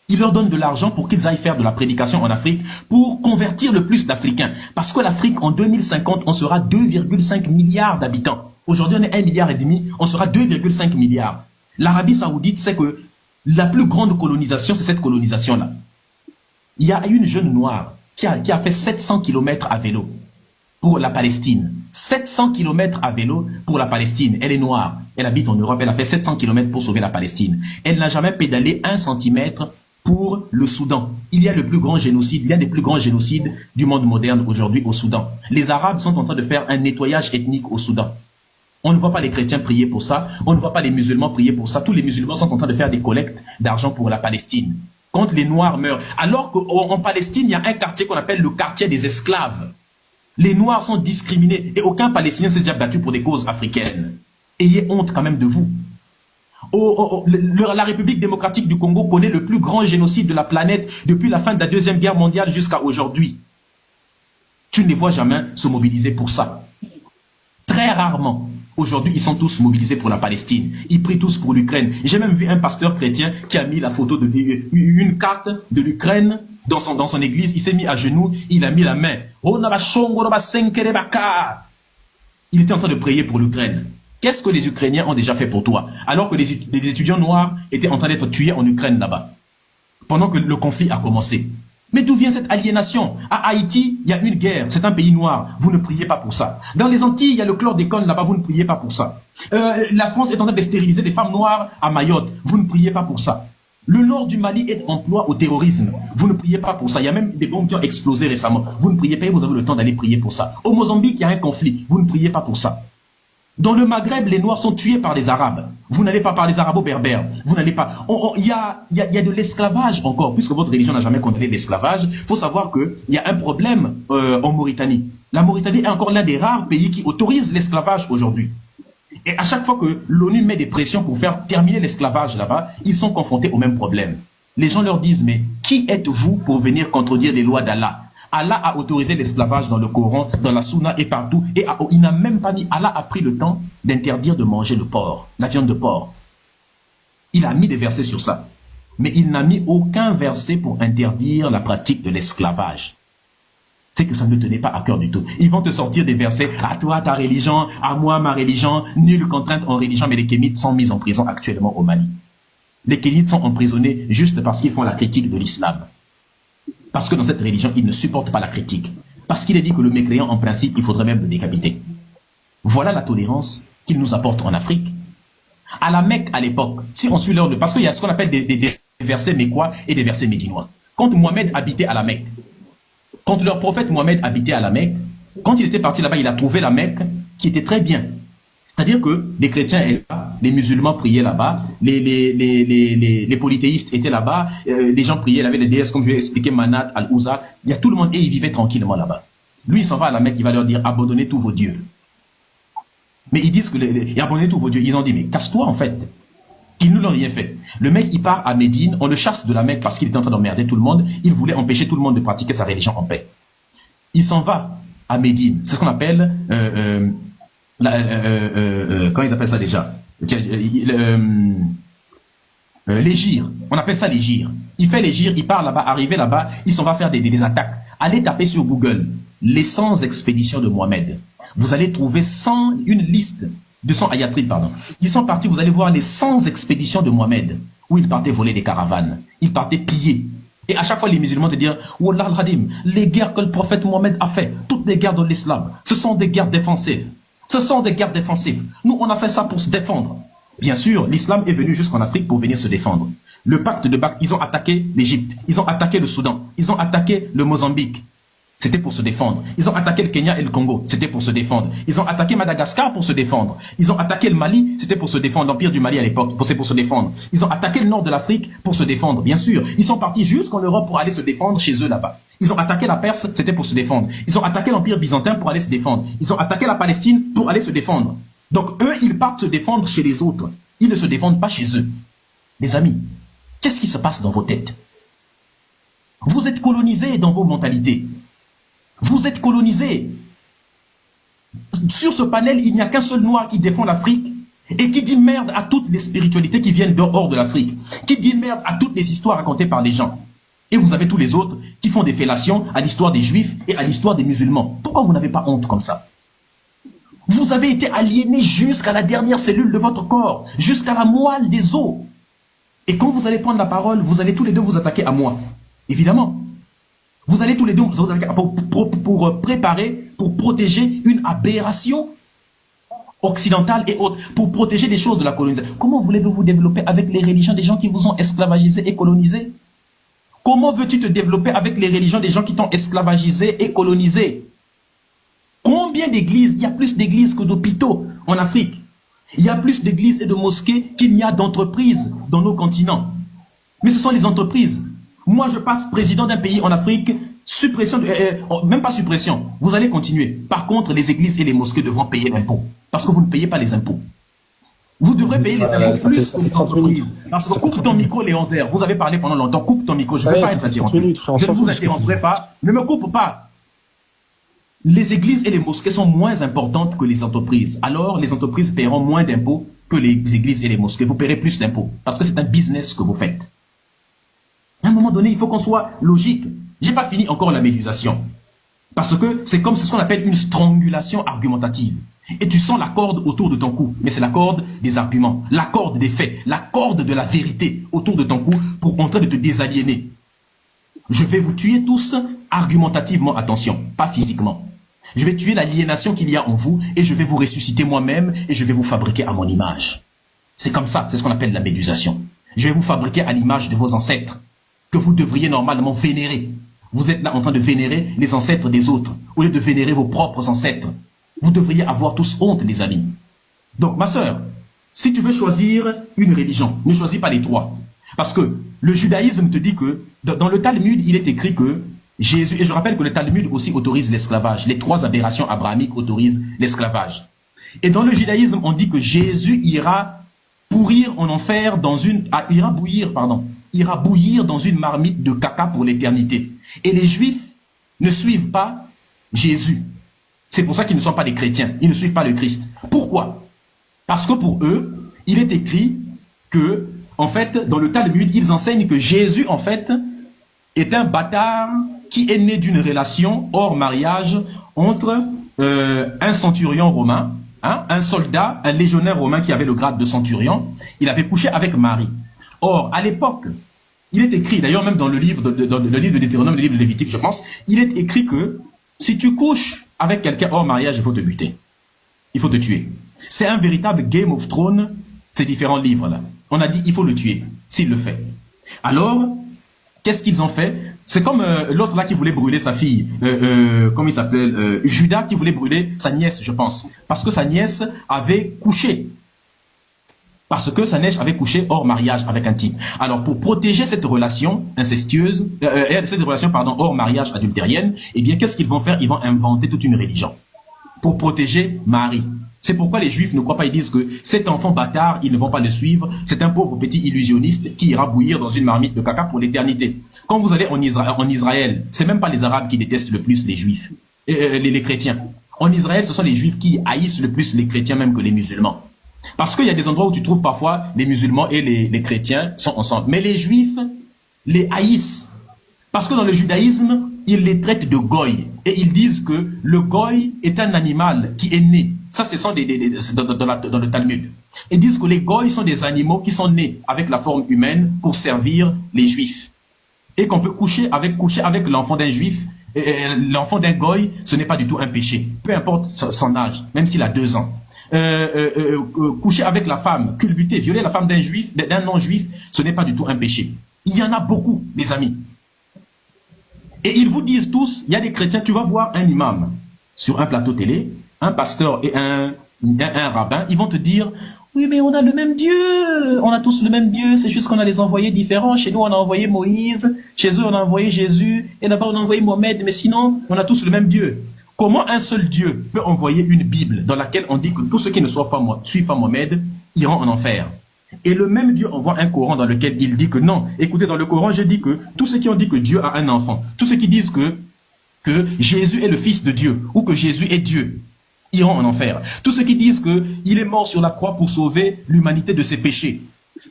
S1: ils leur donnent de l'argent pour qu'ils aillent faire de la prédication en Afrique, pour convertir le plus d'Africains. Parce que l'Afrique, en 2050, on sera 2,5 milliards d'habitants. Aujourd'hui, on est 1,5 milliard, on sera 2,5 milliards. L'Arabie Saoudite sait que la plus grande colonisation, c'est cette colonisation-là. Il y a une jeune noire qui a fait 700 km à vélo pour la Palestine. 700 km à vélo pour la Palestine. Elle est noire. Elle habite en Europe. Elle a fait 700 km pour sauver la Palestine. Elle n'a jamais pédalé 1 centimètre pour le Soudan. Il y a le plus grand génocide, l'un des plus grands génocides du monde moderne aujourd'hui au Soudan. Les Arabes sont en train de faire un nettoyage ethnique au Soudan. On ne voit pas les chrétiens prier pour ça, on ne voit pas les musulmans prier pour ça. Tous les musulmans sont en train de faire des collectes d'argent pour la Palestine. Quand les Noirs meurent, alors qu'en Palestine, il y a un quartier qu'on appelle le quartier des esclaves. Les Noirs sont discriminés et aucun Palestinien s'est déjà battu pour des causes africaines. Ayez honte quand même de vous. La République démocratique du Congo connaît le plus grand génocide de la planète depuis la fin de la Deuxième Guerre mondiale jusqu'à aujourd'hui. Tu ne les vois jamais se mobiliser pour ça. Très rarement. Aujourd'hui, ils sont tous mobilisés pour la Palestine. Ils prient tous pour l'Ukraine. J'ai même vu un pasteur chrétien qui a mis la photo de une carte de l'Ukraine dans son église. Il s'est mis à genoux, il a mis la main. Il était en train de prier pour l'Ukraine. Qu'est-ce que les Ukrainiens ont déjà fait pour toi? Alors que les étudiants noirs étaient en train d'être tués en Ukraine là-bas. Pendant que le conflit a commencé. Mais d'où vient cette aliénation? À Haïti, il y a une guerre, c'est un pays noir, vous ne priez pas pour ça. Dans les Antilles, il y a le chlordécone là-bas, vous ne priez pas pour ça. La France est en train de stériliser des femmes noires à Mayotte, vous ne priez pas pour ça. Le nord du Mali est en proie au terrorisme, vous ne priez pas pour ça. Il y a même des bombes qui ont explosé récemment, vous ne priez pas et vous avez le temps d'aller prier pour ça. Au Mozambique, il y a un conflit, vous ne priez pas pour ça. Dans le Maghreb, les Noirs sont tués par les Arabes. Vous n'allez pas par les Arabo-berbères. Vous n'allez pas... Il y a de l'esclavage encore. Puisque votre religion n'a jamais condamné l'esclavage, il faut savoir qu'il y a un problème en Mauritanie. La Mauritanie est encore l'un des rares pays qui autorise l'esclavage aujourd'hui. Et à chaque fois que l'ONU met des pressions pour faire terminer l'esclavage là-bas, ils sont confrontés au même problème. Les gens leur disent, mais qui êtes-vous pour venir contredire les lois d'Allah? Allah a autorisé l'esclavage dans le Coran, dans la Sunna et partout. Et il n'a même pas mis, Allah a pris le temps d'interdire de manger le porc, la viande de porc. Il a mis des versets sur ça. Mais il n'a mis aucun verset pour interdire la pratique de l'esclavage. C'est que ça ne tenait pas à cœur du tout. Ils vont te sortir des versets, à toi ta religion, à moi ma religion, nulle contrainte en religion, mais les Kémites sont mis en prison actuellement au Mali. Les kénites sont emprisonnés juste parce qu'ils font la critique de l'islam. Parce que dans cette religion, ils ne supportent pas la critique. Parce qu'il est dit que le mécréant, en principe, il faudrait même le décapiter. Voilà la tolérance qu'il nous apporte en Afrique. À la Mecque, à l'époque, si on suit l'heure de... Parce qu'il y a ce qu'on appelle des versets mécois et des versets médinois. Quand Mohamed habitait à la Mecque, quand leur prophète Mohamed habitait à la Mecque, quand il était parti là-bas, il a trouvé la Mecque qui était très bien. C'est-à-dire que les chrétiens étaient là, les musulmans priaient là-bas, les polythéistes étaient là-bas, les gens priaient, il y avait les déesses, comme je vais expliquer, Manat, Al-Ouza, il y a tout le monde et ils vivaient tranquillement là-bas. Lui, il s'en va à la Mecque, il va leur dire, abandonnez tous vos dieux. Mais ils disent que, abandonnez tous vos dieux. Ils ont dit, mais casse-toi en fait. Ils ne l'ont rien fait. Le mec, il part à Médine, on le chasse de la Mecque parce qu'il était en train d'emmerder tout le monde, il voulait empêcher tout le monde de pratiquer sa religion en paix. Il s'en va à Médine, c'est ce qu'on appelle... comment ils appellent ça déjà? L'égir. On appelle ça l'égir. Il fait l'égir, il part là-bas, arrivé là-bas, il s'en va faire des attaques. Allez taper sur Google les 100 expéditions de Mohamed. Vous allez trouver une liste de 100 ayatrides, pardon. Ils sont partis, vous allez voir les 100 expéditions de Mohamed, où il partait voler des caravanes, il partait piller. Et à chaque fois, les musulmans te disent, Wallah al-Hadim, les guerres que le prophète Mohamed a fait, toutes les guerres de l'islam, ce sont des guerres défensives. Ce sont des guerres défensives. Nous, on a fait ça pour se défendre. Bien sûr, l'islam est venu jusqu'en Afrique pour venir se défendre. Le pacte de Bac, ils ont attaqué l'Égypte, ils ont attaqué le Soudan, ils ont attaqué le Mozambique. C'était pour se défendre. Ils ont attaqué le Kenya et le Congo, c'était pour se défendre. Ils ont attaqué Madagascar pour se défendre. Ils ont attaqué le Mali, c'était pour se défendre. L'Empire du Mali à l'époque, c'est pour se défendre. Ils ont attaqué le nord de l'Afrique pour se défendre, bien sûr. Ils sont partis jusqu'en Europe pour aller se défendre chez eux là-bas. Ils ont attaqué la Perse, c'était pour se défendre. Ils ont attaqué l'Empire byzantin pour aller se défendre. Ils ont attaqué la Palestine pour aller se défendre. Donc eux, ils partent se défendre chez les autres. Ils ne se défendent pas chez eux. Les amis, qu'est-ce qui se passe dans vos têtes? Vous êtes colonisés dans vos mentalités. Vous êtes colonisés. Sur ce panel, il n'y a qu'un seul noir qui défend l'Afrique et qui dit merde à toutes les spiritualités qui viennent dehors de l'Afrique, qui dit merde à toutes les histoires racontées par les gens. Et vous avez tous les autres qui font des fellations à l'histoire des Juifs et à l'histoire des musulmans. Pourquoi vous n'avez pas honte comme ça? Vous avez été aliénés jusqu'à la dernière cellule de votre corps, jusqu'à la moelle des os. Et quand vous allez prendre la parole, vous allez tous les deux vous attaquer à moi. Évidemment. Vous allez tous les deux vous attaquer pour préparer, pour protéger une aberration occidentale et autres, pour protéger des choses de la colonisation. Comment voulez-vous vous développer avec les religions des gens qui vous ont esclavagisé et colonisé? Comment veux-tu te développer avec les religions des gens qui t'ont esclavagisé et colonisé? Combien d'églises? Il y a plus d'églises que d'hôpitaux en Afrique. Il y a plus d'églises et de mosquées qu'il n'y a d'entreprises dans nos continents. Mais ce sont les entreprises. Moi, je passe président d'un pays en Afrique, suppression, même pas suppression, vous allez continuer. Par contre, les églises et les mosquées devront payer l'impôt. Parce que vous ne payez pas les impôts. Vous devrez payer les impôts plus que les entreprises. Parce que coupe ton micro, Léon Zer. Vous avez parlé pendant longtemps. Coupe ton micro. Je ne vais pas être interrompu. Je ne vous interromprai pas. Ne me coupe pas. Les églises et les mosquées sont moins importantes que les entreprises. Alors, les entreprises paieront moins d'impôts que les églises et les mosquées. Vous paierez plus d'impôts. Parce que c'est un business que vous faites. À un moment donné, il faut qu'on soit logique. J'ai pas fini encore la médusation. Parce que c'est comme ce qu'on appelle une strangulation argumentative. Et tu sens la corde autour de ton cou. Mais c'est la corde des arguments, la corde des faits, la corde de la vérité autour de ton cou pour en train de te désaliéner. Je vais vous tuer tous argumentativement, attention, pas physiquement. Je vais tuer l'aliénation qu'il y a en vous et je vais vous ressusciter moi-même et je vais vous fabriquer à mon image. C'est comme ça, c'est ce qu'on appelle la médusation. Je vais vous fabriquer à l'image de vos ancêtres que vous devriez normalement vénérer. Vous êtes là en train de vénérer les ancêtres des autres au lieu de vénérer vos propres ancêtres. Vous devriez avoir tous honte, les amis. Donc, ma sœur, si tu veux choisir une religion, ne choisis pas les trois. Parce que le judaïsme te dit que, dans le Talmud, il est écrit que Jésus, et je rappelle que le Talmud aussi autorise l'esclavage. Les trois aberrations abrahamiques autorisent l'esclavage. Et dans le judaïsme, on dit que Jésus ira pourrir en enfer dans une, ira bouillir dans une marmite de caca pour l'éternité. Et les Juifs ne suivent pas Jésus. C'est pour ça qu'ils ne sont pas des chrétiens. Ils ne suivent pas le Christ. Pourquoi? Parce que pour eux, il est écrit que, en fait, dans le Talmud, ils enseignent que Jésus, en fait, est un bâtard qui est né d'une relation hors mariage entre un centurion romain, un soldat, un légionnaire romain qui avait le grade de centurion. Il avait couché avec Marie. Or, à l'époque, il est écrit, d'ailleurs même dans le livre dans le livre de Deutéronome, le livre de Lévitique, je pense, il est écrit que si tu couches avec quelqu'un hors mariage, il faut te buter. Il faut te tuer. C'est un véritable Game of Thrones, ces différents livres-là. On a dit, il faut le tuer, s'il le fait. Alors, qu'est-ce qu'ils ont fait? C'est comme l'autre là qui voulait brûler sa fille, comment il s'appelle, Judas qui voulait brûler sa nièce, je pense. Parce que sa nièce avait couché. Parce que sa nièce avait couché hors mariage avec un type. Alors, pour protéger cette relation incestueuse, hors mariage adultérienne, eh bien, qu'est-ce qu'ils vont faire? Ils vont inventer toute une religion pour protéger Marie. C'est pourquoi les Juifs ne croient pas, ils disent que cet enfant bâtard, ils ne vont pas le suivre, c'est un pauvre petit illusionniste qui ira bouillir dans une marmite de caca pour l'éternité. Quand vous allez en Israël, c'est même pas les Arabes qui détestent le plus les Juifs, les chrétiens. En Israël, ce sont les Juifs qui haïssent le plus les chrétiens même que les musulmans. Parce qu'il y a des endroits où tu trouves parfois les musulmans et les chrétiens sont ensemble. Mais les Juifs les haïssent. Parce que dans le judaïsme, ils les traitent de goy. Et ils disent que le goy est un animal qui est né. Ça, ce sont dans le Talmud. Ils disent que les goy sont des animaux qui sont nés avec la forme humaine pour servir les juifs. Et qu'on peut coucher avec l'enfant d'un juif, l'enfant d'un goy, ce n'est pas du tout un péché. Peu importe son âge, même s'il a 2 ans. Coucher avec la femme, culbuter, violer la femme d'un non-juif, ce n'est pas du tout un péché. Il y en a beaucoup, mes amis. Et ils vous disent tous, il y a des chrétiens, tu vas voir un imam sur un plateau télé, un pasteur et un rabbin, ils vont te dire, oui mais on a le même Dieu, on a tous le même Dieu, c'est juste qu'on a les envoyés différents, chez nous on a envoyé Moïse, chez eux on a envoyé Jésus, et là-bas on a envoyé Mohamed, mais sinon on a tous le même Dieu. Comment un seul Dieu peut envoyer une Bible dans laquelle on dit que tous ceux qui ne suivent pas Mohamed iront en enfer? Et le même Dieu envoie un Coran dans lequel il dit que non. Écoutez, dans le Coran, je dis que tous ceux qui ont dit que Dieu a un enfant, tous ceux qui disent que Jésus est le Fils de Dieu, ou que Jésus est Dieu, iront en enfer. Tous ceux qui disent qu'il est mort sur la croix pour sauver l'humanité de ses péchés.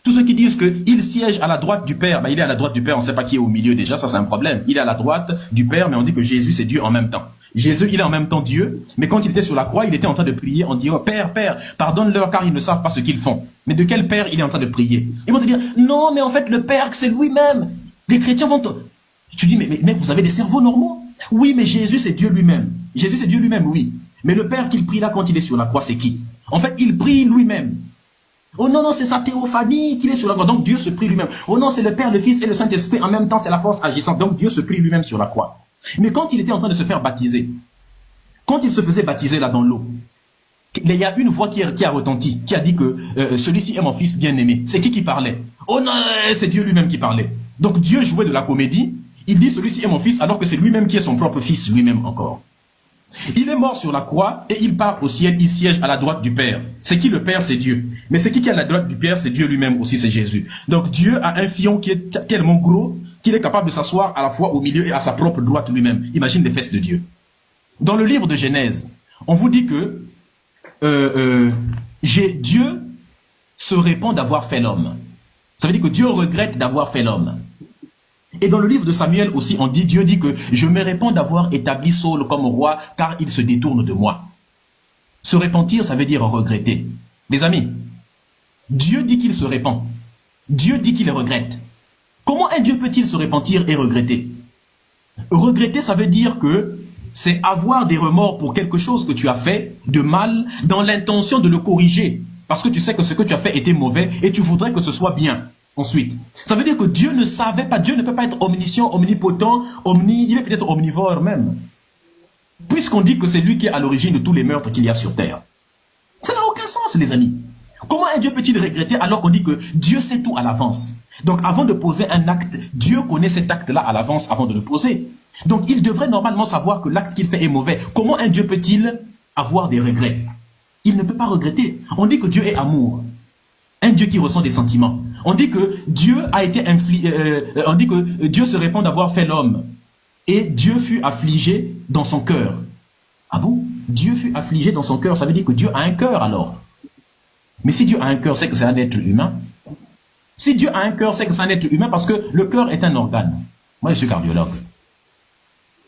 S1: Tous ceux qui disent qu'il siège à la droite du Père, ben il est à la droite du Père, on ne sait pas qui est au milieu déjà, ça c'est un problème. Il est à la droite du Père, mais on dit que Jésus c'est Dieu en même temps. Jésus, il est en même temps Dieu, mais quand il était sur la croix, il était en train de prier en disant, Père, Père, pardonne-leur car ils ne savent pas ce qu'ils font. Mais de quel Père il est en train de prier? Ils vont te dire, non, mais en fait, le Père, c'est lui-même. Les chrétiens vont te... Tu dis, mais vous avez des cerveaux normaux? Oui, mais Jésus, c'est Dieu lui-même. Jésus, c'est Dieu lui-même, oui. Mais le Père qu'il prie là quand il est sur la croix, c'est qui? En fait, il prie lui-même. Oh non, non, c'est sa théophanie qu'il est sur la croix. Donc Dieu se prie lui-même. Oh non, c'est le Père, le Fils et le Saint-Esprit. En même temps, c'est la force agissante. Donc Dieu se prie lui-même sur la croix. Mais quand il était en train de se faire baptiser, quand il se faisait baptiser là dans l'eau, il y a une voix qui a retenti, qui a dit que celui-ci est mon fils bien-aimé. C'est qui parlait? Oh non, c'est Dieu lui-même qui parlait. Donc Dieu jouait de la comédie. Il dit celui-ci est mon fils alors que c'est lui-même qui est son propre fils, lui-même encore. Il est mort sur la croix et il part au ciel, il siège à la droite du Père. C'est qui le Père? C'est Dieu. Mais c'est qui est à la droite du Père? C'est Dieu lui-même aussi, c'est Jésus. Donc Dieu a un fion qui est tellement gros qu'il est capable de s'asseoir à la fois au milieu et à sa propre droite lui-même. Imagine les fesses de Dieu. Dans le livre de Genèse, on vous dit que Dieu se répand d'avoir fait l'homme. Ça veut dire que Dieu regrette d'avoir fait l'homme. Et dans le livre de Samuel aussi, Dieu dit que je me répands d'avoir établi Saul comme roi, car il se détourne de moi. Se repentir, ça veut dire regretter. Les amis, Dieu dit qu'il se répand. Dieu dit qu'il regrette. Comment un Dieu peut-il se repentir et regretter? Regretter, ça veut dire que c'est avoir des remords pour quelque chose que tu as fait de mal, dans l'intention de le corriger. Parce que tu sais que ce que tu as fait était mauvais et tu voudrais que ce soit bien. Ensuite, ça veut dire que Dieu ne savait pas, Dieu ne peut pas être omniscient, omnipotent, il est peut-être omnivore même. Puisqu'on dit que c'est lui qui est à l'origine de tous les meurtres qu'il y a sur terre. Ça n'a aucun sens, les amis. Comment un Dieu peut-il regretter alors qu'on dit que Dieu sait tout à l'avance? Donc avant de poser un acte, Dieu connaît cet acte-là à l'avance avant de le poser. Donc il devrait normalement savoir que l'acte qu'il fait est mauvais. Comment un Dieu peut-il avoir des regrets? Il ne peut pas regretter. On dit que Dieu est amour. Un Dieu qui ressent des sentiments. On dit que Dieu a été on dit que Dieu se répand d'avoir fait l'homme. Et Dieu fut affligé dans son cœur. Ah bon? Dieu fut affligé dans son cœur, ça veut dire que Dieu a un cœur alors. Mais si Dieu a un cœur, c'est que c'est un être humain. Si Dieu a un cœur, c'est que c'est un être humain parce que le cœur est un organe. Moi, je suis cardiologue.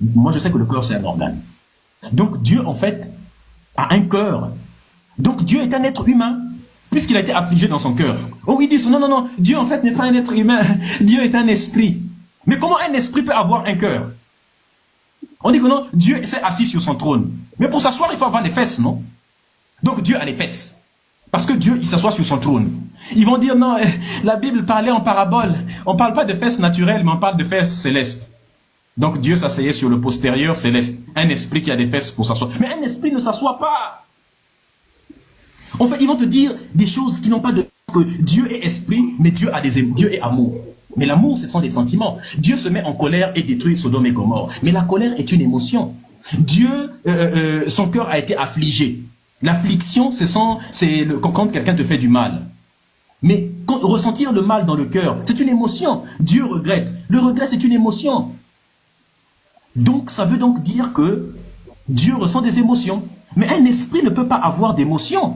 S1: Moi, je sais que le cœur, c'est un organe. Donc, Dieu, en fait, a un cœur. Donc, Dieu est un être humain. puisqu'il a été affligé dans son cœur. Oh, ils disent, non, non, non, Dieu en fait n'est pas un être humain, Dieu est un esprit. Mais comment un esprit peut avoir un cœur? On dit que non, Dieu s'est assis sur son trône. Mais pour s'asseoir, il faut avoir les fesses, non? Donc Dieu a les fesses. Parce que Dieu, il s'assoit sur son trône. Ils vont dire, non, la Bible parlait en parabole. On ne parle pas de fesses naturelles, mais on parle de fesses célestes. Donc Dieu s'asseyait sur le postérieur céleste. Un esprit qui a des fesses pour s'asseoir. Mais un esprit ne s'assoit pas. En fait, ils vont te dire des choses qui n'ont pas de... que Dieu est esprit, mais Dieu est amour. Mais l'amour, ce sont des sentiments. Dieu se met en colère et détruit Sodome et Gomorrhe. Mais la colère est une émotion. Dieu, son cœur a été affligé. L'affliction, c'est quand quelqu'un te fait du mal. Mais ressentir le mal dans le cœur, c'est une émotion. Dieu regrette. Le regret, c'est une émotion. Donc, ça veut donc dire que Dieu ressent des émotions. Mais un esprit ne peut pas avoir d'émotions.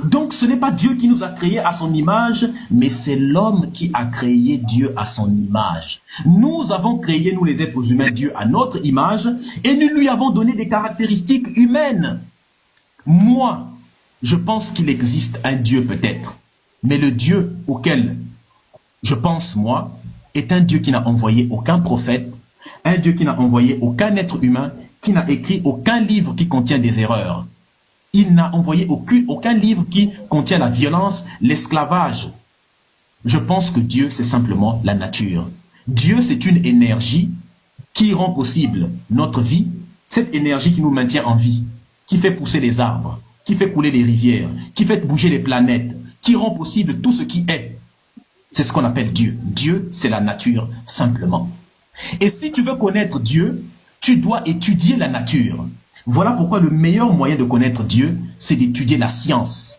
S1: Donc, ce n'est pas Dieu qui nous a créés à son image, mais c'est l'homme qui a créé Dieu à son image. Nous avons créé, nous les êtres humains, Dieu à notre image, et nous lui avons donné des caractéristiques humaines. Moi, je pense qu'il existe un Dieu peut-être, mais le Dieu auquel je pense, moi, est un Dieu qui n'a envoyé aucun prophète, un Dieu qui n'a envoyé aucun être humain, qui n'a écrit aucun livre qui contient des erreurs. Il n'a envoyé aucun livre qui contient la violence, l'esclavage. Je pense que Dieu, c'est simplement la nature. Dieu, c'est une énergie qui rend possible notre vie, cette énergie qui nous maintient en vie, qui fait pousser les arbres, qui fait couler les rivières, qui fait bouger les planètes, qui rend possible tout ce qui est. C'est ce qu'on appelle Dieu. Dieu, c'est la nature, simplement. Et si tu veux connaître Dieu, tu dois étudier la nature. Voilà pourquoi le meilleur moyen de connaître Dieu, c'est d'étudier la science.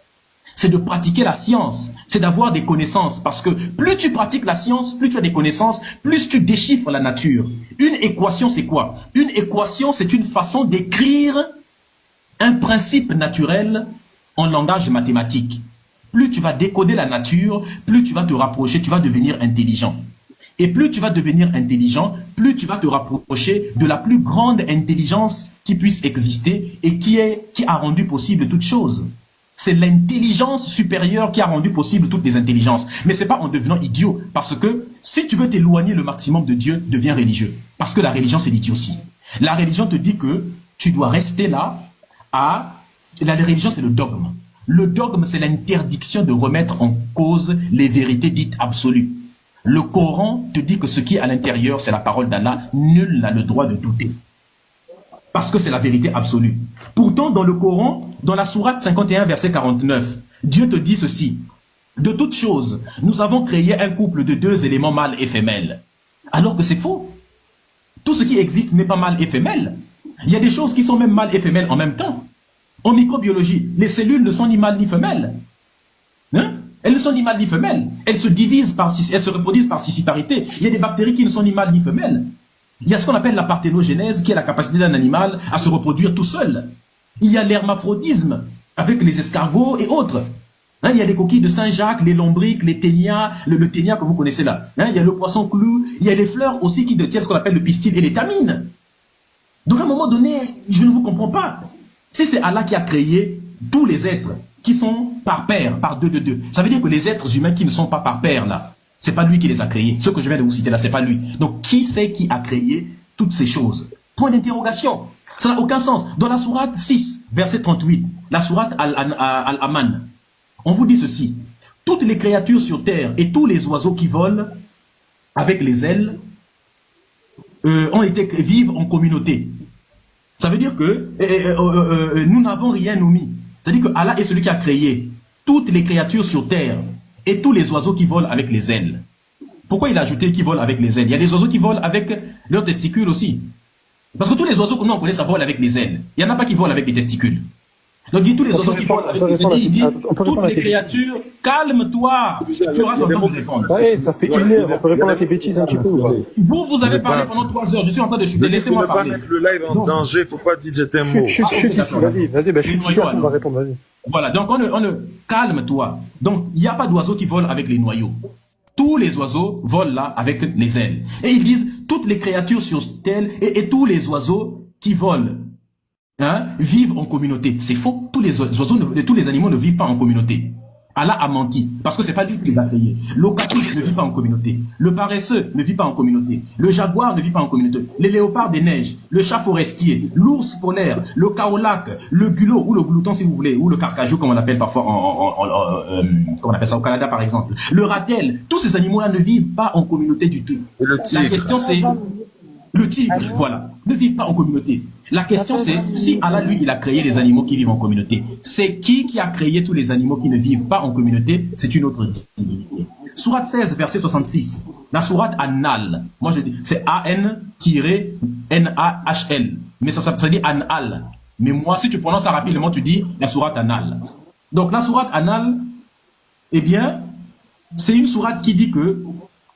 S1: C'est de pratiquer la science, c'est d'avoir des connaissances. Parce que plus tu pratiques la science, plus tu as des connaissances, plus tu déchiffres la nature. Une équation, c'est quoi? Une équation, c'est une façon d'écrire un principe naturel en langage mathématique. Plus tu vas décoder la nature, plus tu vas te rapprocher, tu vas devenir intelligent. Et plus tu vas devenir intelligent, plus tu vas te rapprocher de la plus grande intelligence qui puisse exister et qui a rendu possible toute chose. C'est l'intelligence supérieure qui a rendu possible toutes les intelligences. Mais c'est pas en devenant idiot. Parce que si tu veux t'éloigner le maximum de Dieu, deviens religieux. Parce que la religion, c'est l'idiotie. La religion te dit que tu dois rester là La religion, c'est le dogme. Le dogme, c'est l'interdiction de remettre en cause les vérités dites absolues. Le Coran te dit que ce qui est à l'intérieur, c'est la parole d'Allah. Nul n'a le droit de douter. Parce que c'est la vérité absolue. Pourtant, dans le Coran, dans la sourate 51, verset 49, Dieu te dit ceci. De toute chose, nous avons créé un couple de 2 éléments mâles et femelles. Alors que c'est faux. Tout ce qui existe n'est pas mâle et femelle. Il y a des choses qui sont même mâles et femelles en même temps. En microbiologie, les cellules ne sont ni mâles ni femelles. Hein? Elles ne sont ni mâles ni femelles. Elles se divisent elles se reproduisent par scissiparité. Il y a des bactéries qui ne sont ni mâles ni femelles. Il y a ce qu'on appelle la parthénogénèse, qui est la capacité d'un animal à se reproduire tout seul. Il y a l'hermaphrodisme, avec les escargots et autres. Hein, il y a les coquilles de Saint-Jacques, les lombriques, les ténias, le ténia que vous connaissez là. Hein, il y a le poisson clou, il y a les fleurs aussi qui détiennent ce qu'on appelle le pistil et les tamines. Donc à un moment donné, je ne vous comprends pas. Si c'est Allah qui a créé tous les êtres qui sont par paire, par deux de deux, ça veut dire que les êtres humains qui ne sont pas par paire là, c'est pas lui qui les a créés. Ce que je viens de vous citer là, c'est pas lui. Donc qui c'est qui a créé toutes ces choses? Point d'interrogation. Ça n'a aucun sens. Dans la sourate 6, verset 38, la sourate Al-Aman, on vous dit ceci. Toutes les créatures sur terre et tous les oiseaux qui volent avec les ailes vivent en communauté. Ça veut dire que nous n'avons rien omis. C'est-à-dire que Allah est celui qui a créé toutes les créatures sur terre et tous les oiseaux qui volent avec les ailes. Pourquoi il a ajouté qui volent avec les ailes? Il y a des oiseaux qui volent avec leurs testicules aussi. Parce que tous les oiseaux que nous on connaît, ça vole avec les ailes. Il n'y en a pas qui volent avec les testicules. Donc il dit tous les oiseaux qui volent avec les ailes. Il dit toutes les créatures, calme-toi. Tu auras son temps de répondre.
S2: Ouais, ça fait 1 heure, on peut répondre à tes bêtises un petit peu.
S1: Vous avez parlé pendant 3 heures. Je suis en train de chuter. Laissez-moi parler.
S3: Ne pas mettre le live en danger, faut pas dire un mot.
S2: Chut, vas-y, je suis ici, on va répondre, vas-y.
S1: Voilà, donc calme-toi. Donc il n'y a pas d'oiseaux qui volent avec les noyaux. Tous les oiseaux volent là avec les ailes. Et ils disent, toutes les créatures sur terre et tous les oiseaux qui volent vivent en communauté. C'est faux. Tous les oiseaux, tous les animaux ne vivent pas en communauté. Allah a menti, parce que c'est pas lui qui les a créés. L'ocapique ne vit pas en communauté. Le paresseux ne vit pas en communauté. Le jaguar ne vit pas en communauté. Les léopards des neiges, le chat forestier, l'ours polaire, le kaolac, le gulot ou le glouton si vous voulez, ou le carcajou comme on l'appelle parfois comment on appelle ça au Canada par exemple. Le ratel, tous ces animaux-là ne vivent pas en communauté du tout.
S3: Et le tigre.
S1: La question c'est, le tigre, voilà, ne vit pas en communauté. La question c'est, si Allah, lui, il a créé les animaux qui vivent en communauté, c'est qui a créé tous les animaux qui ne vivent pas en communauté? C'est une autre divinité. Sourate 16, verset 66. La sourate An-Nahl. Moi, je dis, c'est A-N-N-A-H-L. Mais ça dit An-Nahl. Mais moi, si tu prononces ça rapidement, tu dis la sourate An-Nahl. Donc, la sourate An-Nahl, eh bien, c'est une sourate qui dit que,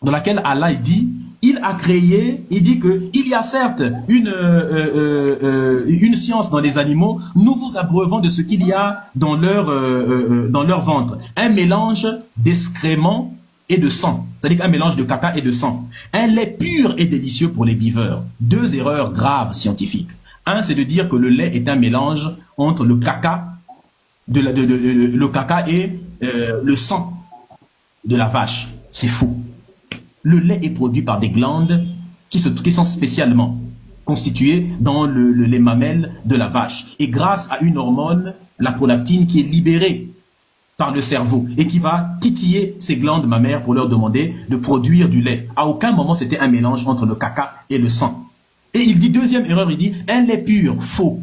S1: dans laquelle Allah dit, il a créé, il dit que il y a certes une science dans les animaux, nous vous abreuvons de ce qu'il y a dans leur ventre. Un mélange d'excréments et de sang. C'est-à-dire qu'un mélange de caca et de sang. Un lait pur et délicieux pour les buveurs. Deux erreurs graves scientifiques. Un, c'est de dire que le lait est un mélange entre le caca, le caca et le sang de la vache. C'est faux. Le lait est produit par des glandes qui sont spécialement constituées dans les mamelles de la vache. Et grâce à une hormone, la prolactine, qui est libérée par le cerveau et qui va titiller ces glandes mammaires pour leur demander de produire du lait. À aucun moment, c'était un mélange entre le caca et le sang. Et il dit, deuxième erreur, il dit, un lait pur, faux.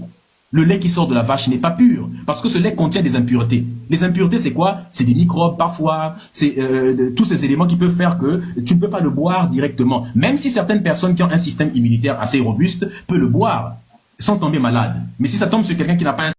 S1: Le lait qui sort de la vache n'est pas pur, parce que ce lait contient des impuretés. Les impuretés, c'est quoi? C'est des microbes parfois, c'est tous ces éléments qui peuvent faire que tu ne peux pas le boire directement. Même si certaines personnes qui ont un système immunitaire assez robuste peuvent le boire sans tomber malade. Mais si ça tombe sur quelqu'un qui n'a pas un